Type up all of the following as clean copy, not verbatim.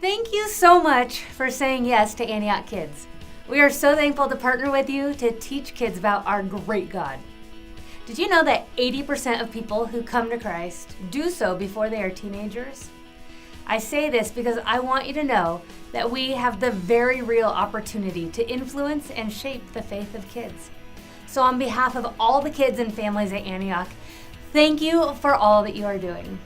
Thank you so much for saying yes to Antioch Kids. We are so thankful to partner with you to teach kids about our great God. Did you know that 80% of people who come to Christ do so before they are teenagers? I say this because I want you to know that we have the very real opportunity to influence and shape the faith of kids. So on behalf of all the kids and families at Antioch, thank you for all that you are doing.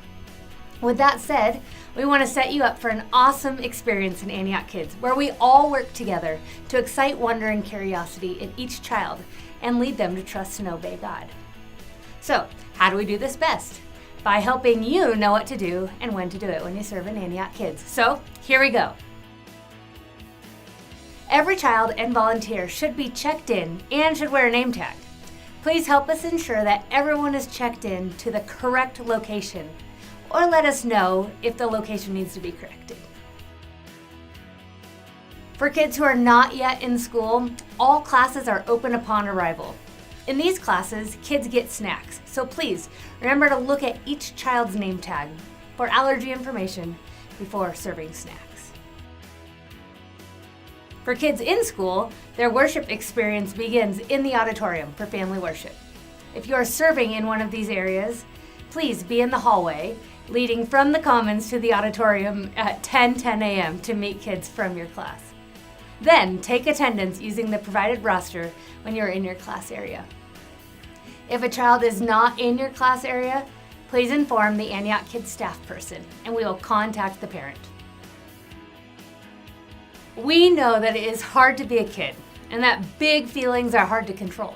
With that said, we want to set you up for an awesome experience in Antioch Kids, where we all work together to excite wonder and curiosity in each child and lead them to trust and obey God. So, how do we do this best? By helping you know what to do and when to do it when you serve in Antioch Kids. So, here we go. Every child and volunteer should be checked in and should wear a name tag. Please help us ensure that everyone is checked in to the correct location, or let us know if the location needs to be corrected. For kids who are not yet in school, all classes are open upon arrival. In these classes, kids get snacks, so please remember to look at each child's name tag for allergy information before serving snacks. For kids in school, their worship experience begins in the auditorium for family worship. If you are serving in one of these areas, please be in the hallway, leading from the commons to the auditorium at 10 a.m. to meet kids from your class. Then take attendance using the provided roster when you're in your class area. If a child is not in your class area, please inform the Antioch Kids staff person and we will contact the parent. We know that it is hard to be a kid and that big feelings are hard to control.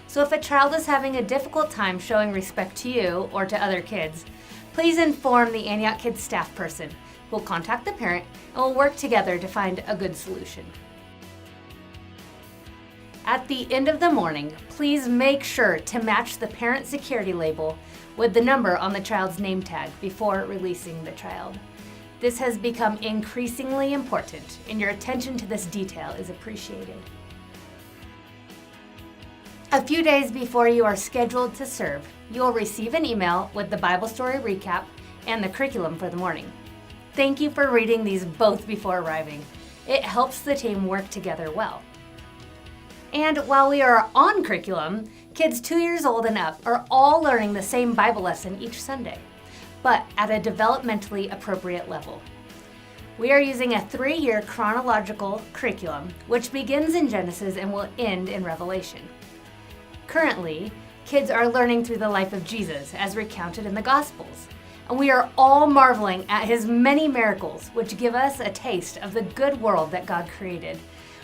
So if a child is having a difficult time showing respect to you or to other kids, please inform the Antioch Kids staff person. We'll contact the parent and we'll work together to find a good solution. At the end of the morning, please make sure to match the parent security label with the number on the child's name tag before releasing the child. This has become increasingly important, and your attention to this detail is appreciated. A few days before you are scheduled to serve, you will receive an email with the Bible story recap and the curriculum for the morning. Thank you for reading these both before arriving. It helps the team work together well. And while we are on curriculum, kids 2 years old and up are all learning the same Bible lesson each Sunday, but at a developmentally appropriate level. We are using a 3-year chronological curriculum, which begins in Genesis and will end in Revelation. Currently, kids are learning through the life of Jesus as recounted in the Gospels, and we are all marveling at his many miracles, which give us a taste of the good world that God created,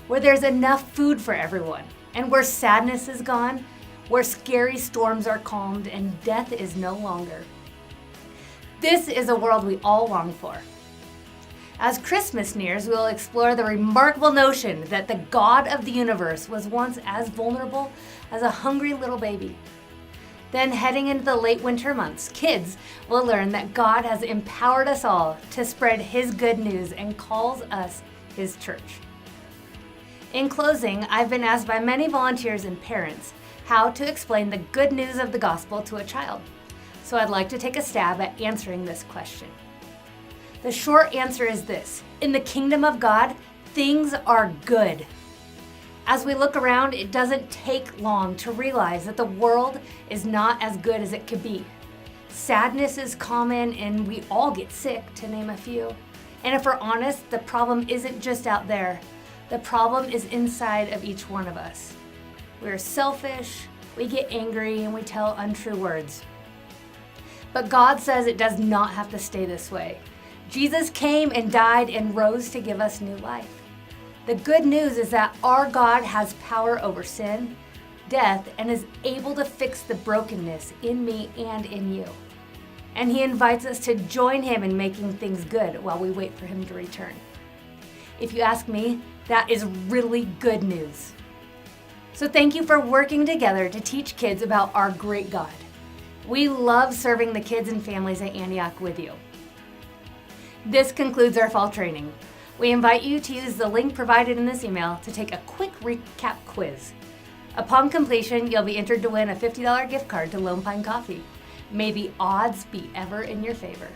where there's enough food for everyone, and where sadness is gone, where scary storms are calmed, and death is no longer. This is a world we all long for. As Christmas nears, we will explore the remarkable notion that the God of the universe was once as vulnerable as a hungry little baby. Then heading into the late winter months, kids will learn that God has empowered us all to spread his good news and calls us his church. In closing, I've been asked by many volunteers and parents how to explain the good news of the gospel to a child. So I'd like to take a stab at answering this question. The short answer is this: in the kingdom of God, things are good. As we look around, it doesn't take long to realize that the world is not as good as it could be. Sadness is common and we all get sick, to name a few. And if we're honest, the problem isn't just out there. The problem is inside of each one of us. We're selfish, we get angry, and we tell untrue words. But God says it does not have to stay this way. Jesus came and died and rose to give us new life. The good news is that our God has power over sin, death, and is able to fix the brokenness in me and in you. And he invites us to join him in making things good while we wait for him to return. If you ask me, that is really good news. So thank you for working together to teach kids about our great God. We love serving the kids and families at Antioch with you. This concludes our fall training. We invite you to use the link provided in this email to take a quick recap quiz. Upon completion, you'll be entered to win a $50 gift card to Lone Pine Coffee. May the odds be ever in your favor.